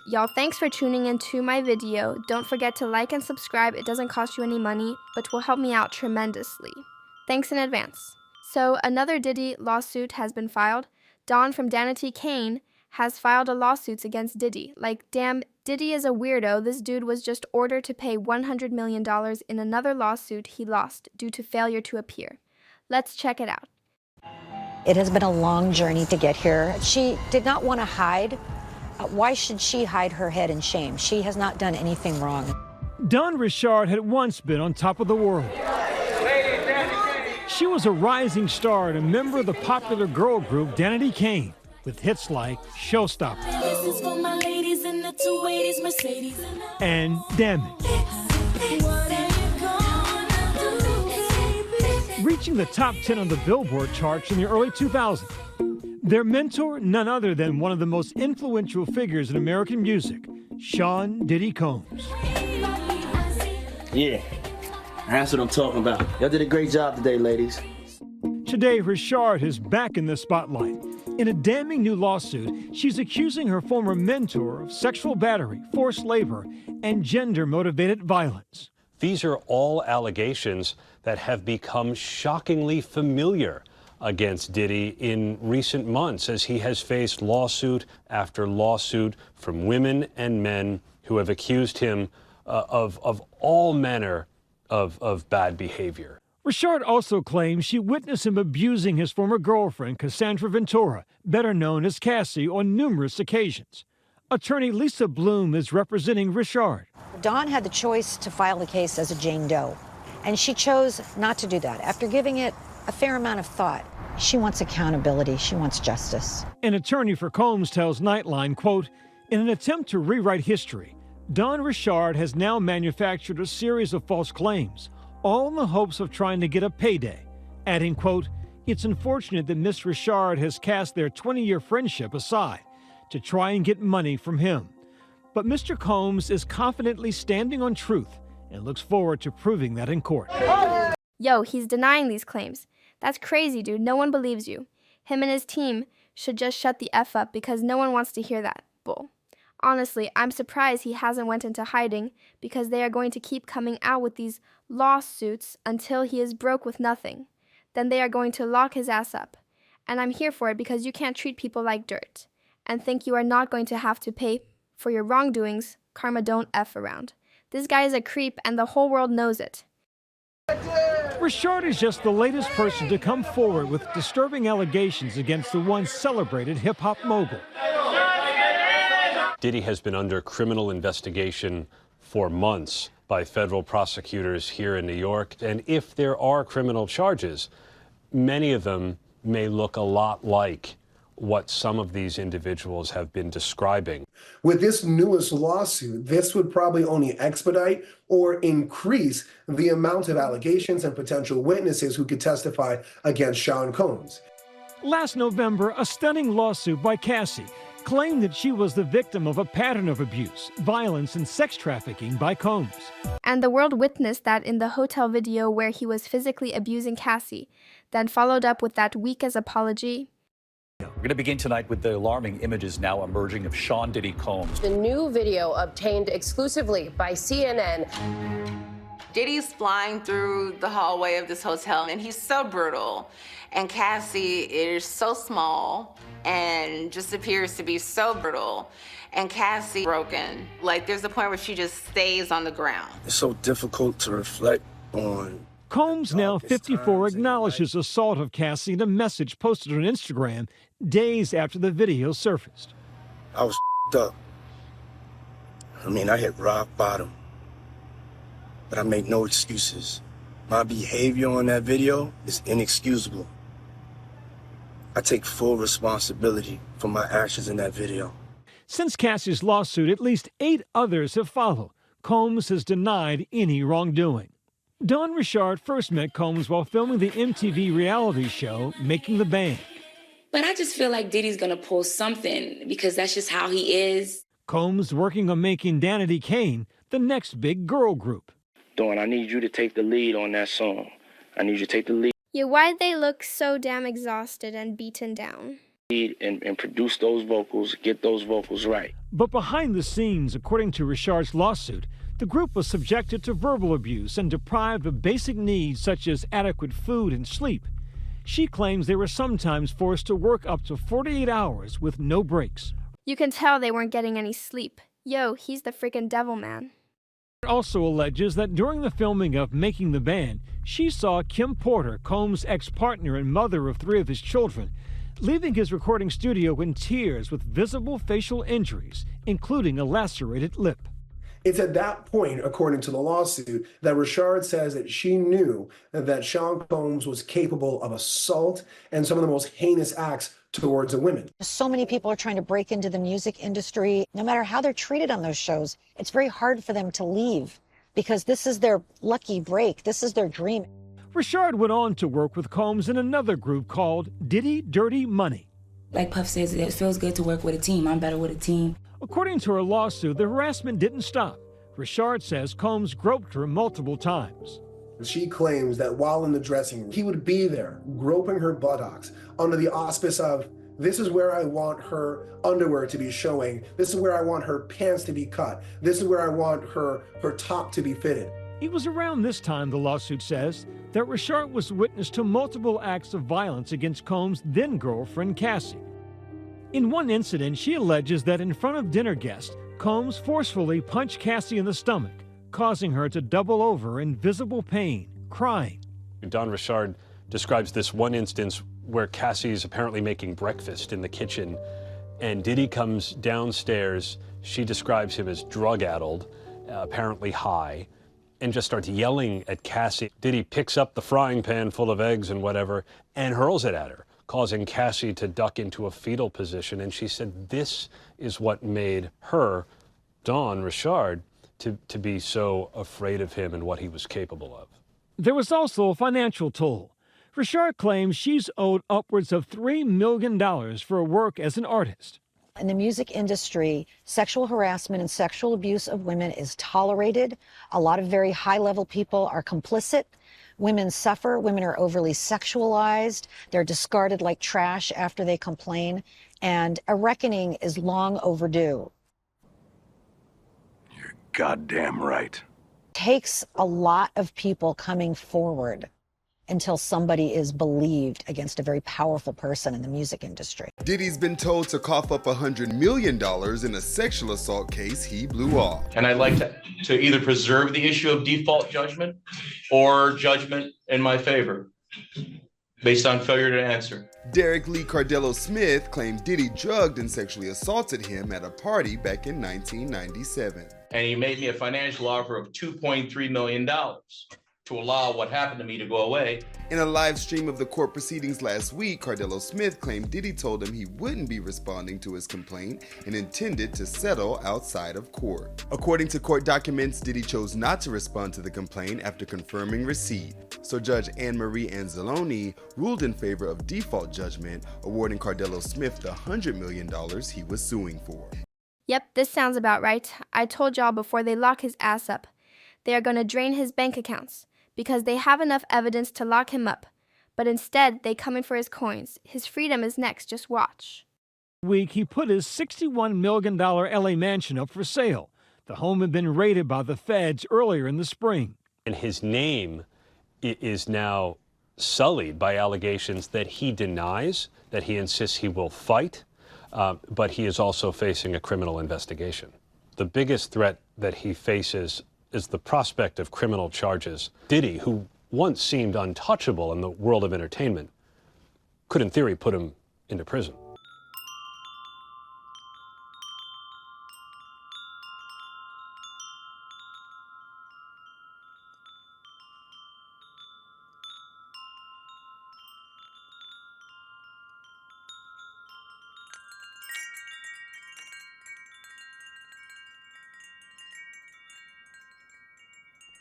Y'all, thanks for tuning into my video. Don't forget to like and subscribe. It doesn't cost you any money, but will help me out tremendously. Thanks in advance. So another Diddy lawsuit has been filed. Dawn from Danity Kane has filed a lawsuit against Diddy. Like, damn, Diddy is a weirdo. This dude was just ordered to pay $100 million in another lawsuit he lost due to failure to appear. Let's check it out. It has been a long journey to get here. She did not want to hide. Why should she hide her head in shame? She has not done anything wrong. DawnRichard had once been on top of the world. She was a rising star and a member of the popular girl group Danity Kane, with hits like Showstopper and Damage. Reaching the top 10 on the Billboard charts in the early 2000s. Their mentor, none other than one of the most influential figures in American music, Sean Diddy Combs. Yeah, that's what I'm talking about. Y'all did a great job today, ladies. Today, Richard is back in the spotlight. In a damning new lawsuit, she's accusing her former mentor of sexual battery, forced labor, and gender-motivated violence. These are all allegations that have become shockingly familiar against Diddy in recent months, as he has faced lawsuit after lawsuit from women and men who have accused him of all manner of bad behavior. Richard also claims she witnessed him abusing his former girlfriend, Cassandra Ventura, better known as Cassie, on numerous occasions. Attorney Lisa Bloom is representing Richard. Dawn had the choice to file the case as a Jane Doe, and she chose not to do that. After giving it a fair amount of thought, she wants accountability, she wants justice. An attorney for Combs tells Nightline, quote, in an attempt to rewrite history, DawnRichard has now manufactured a series of false claims, all in the hopes of trying to get a payday, adding, quote, it's unfortunate that Miss Richard has cast their 20-year friendship aside to try and get money from him. But Mr. Combs is confidently standing on truth and looks forward to proving that in court. Yo, he's denying these claims. That's crazy, dude. No one believes you. Him and his team should just shut the F up because no one wants to hear that bull. Honestly, I'm surprised he hasn't went into hiding because they are going to keep coming out with these lawsuits until he is broke with nothing. Then they are going to lock his ass up. And I'm here for it because you can't treat people like dirt and think you are not going to have to pay for your wrongdoings. Karma don't F around. This guy is a creep and the whole world knows it. Richard is just the latest person to come forward with disturbing allegations against the once celebrated hip-hop mogul. Diddy has been under criminal investigation for months by federal prosecutors here in New York. And if there are criminal charges, many of them may look a lot like what some of these individuals have been describing. With this newest lawsuit, this would probably only expedite or increase the amount of allegations and potential witnesses who could testify against Sean Combs. Last November, a stunning lawsuit by Cassie claimed that she was the victim of a pattern of abuse, violence, and sex trafficking by Combs. And the world witnessed that in the hotel video where he was physically abusing Cassie, then followed up with that weak-ass apology. We're going to begin tonight with the alarming images now emerging of Sean Diddy Combs. The new video obtained exclusively by CNN. Diddy's flying through the hallway of this hotel, and he's so brutal. And Cassie is so small and just appears to be so brutal. And Cassie broken. Like, there's a point where she just stays on the ground. It's so difficult to reflect on. Combs, now 54, acknowledges assault of Cassie in a message posted on Instagram days after the video surfaced. I was up. I mean, I hit rock bottom. But I make no excuses. My behavior on that video is inexcusable. I take full responsibility for my actions in that video. Since Cassie's lawsuit, at least 8 others have followed. Combs has denied any wrongdoing. DawnRichard first met Combs while filming the MTV reality show Making the Band. But I just feel like Diddy's gonna pull something because that's just how he is. Combs working on making Danity Kane the next big girl group. Dawn, I need you to take the lead on that song. I need you to take the lead. Yeah, why'd they look so damn exhausted and beaten down? and produce those vocals, get those vocals right. But behind the scenes, according to Richard's lawsuit, the group was subjected to verbal abuse and deprived of basic needs such as adequate food and sleep. She claims they were sometimes forced to work up to 48 hours with no breaks. You can tell they weren't getting any sleep. Yo, he's the freaking devil, man. It also alleges that during the filming of Making the Band, she saw Kim Porter, Combs' ex-partner and mother of 3 of his children, leaving his recording studio in tears with visible facial injuries, including a lacerated lip. It's at that point, according to the lawsuit, that Richard says that she knew that Sean Combs was capable of assault and some of the most heinous acts towards women. So many people are trying to break into the music industry. No matter how they're treated on those shows, it's very hard for them to leave because this is their lucky break. This is their dream. Richard went on to work with Combs in another group called Diddy Dirty Money. Like Puff says, it feels good to work with a team. I'm better with a team. According to her lawsuit, the harassment didn't stop. Richard says Combs groped her multiple times. She claims that while in the dressing room, he would be there groping her buttocks under the auspice of, this is where I want her underwear to be showing. This is where I want her pants to be cut. This is where I want her top to be fitted. It was around this time, the lawsuit says, that Richard was witness to multiple acts of violence against Combs' then-girlfriend, Cassie. In one incident, she alleges that in front of dinner guests, Combs forcefully punched Cassie in the stomach, causing her to double over in visible pain, crying. DawnRichard describes this one instance where Cassie's apparently making breakfast in the kitchen, and Diddy comes downstairs. She describes him as drug-addled, apparently high, and just starts yelling at Cassie. Diddy picks up the frying pan full of eggs and whatever and hurls it at her, causing Cassie to duck into a fetal position. And she said this is what made her, DawnRichard, to be so afraid of him and what he was capable of. There was also a financial toll. Richard claims she's owed upwards of $3 million for her work as an artist. In the music industry, sexual harassment and sexual abuse of women is tolerated. A lot of very high-level people are complicit. Women suffer. Women are overly sexualized. They're discarded like trash after they complain. And a reckoning is long overdue. You're goddamn right. It takes a lot of people coming forward until somebody is believed against a very powerful person in the music industry. Diddy's been told to cough up $100 million in a sexual assault case he blew off. And I'd like to either preserve the issue of default judgment or judgment in my favor, based on failure to answer. Derek Lee Cardello Smith claimed Diddy drugged and sexually assaulted him at a party back in 1997. And he made me a financial offer of $2.3 million. To allow what happened to me to go away. In a live stream of the court proceedings last week, Cardello Smith claimed Diddy told him he wouldn't be responding to his complaint and intended to settle outside of court. According to court documents, Diddy chose not to respond to the complaint after confirming receipt. So Judge Anne Marie Anzalone ruled in favor of default judgment, awarding Cardello Smith the $100 million he was suing for. Yep, this sounds about right. I told y'all before they lock his ass up. They are going to drain his bank accounts, because they have enough evidence to lock him up. But instead, they come in for his coins. His freedom is next, just watch. Week, he put his $61 million LA mansion up for sale. The home had been raided by the feds earlier in the spring. And his name is now sullied by allegations that he denies, that he insists he will fight, but he is also facing a criminal investigation. The biggest threat that he faces is the prospect of criminal charges. Diddy, who once seemed untouchable in the world of entertainment, could in theory put him into prison.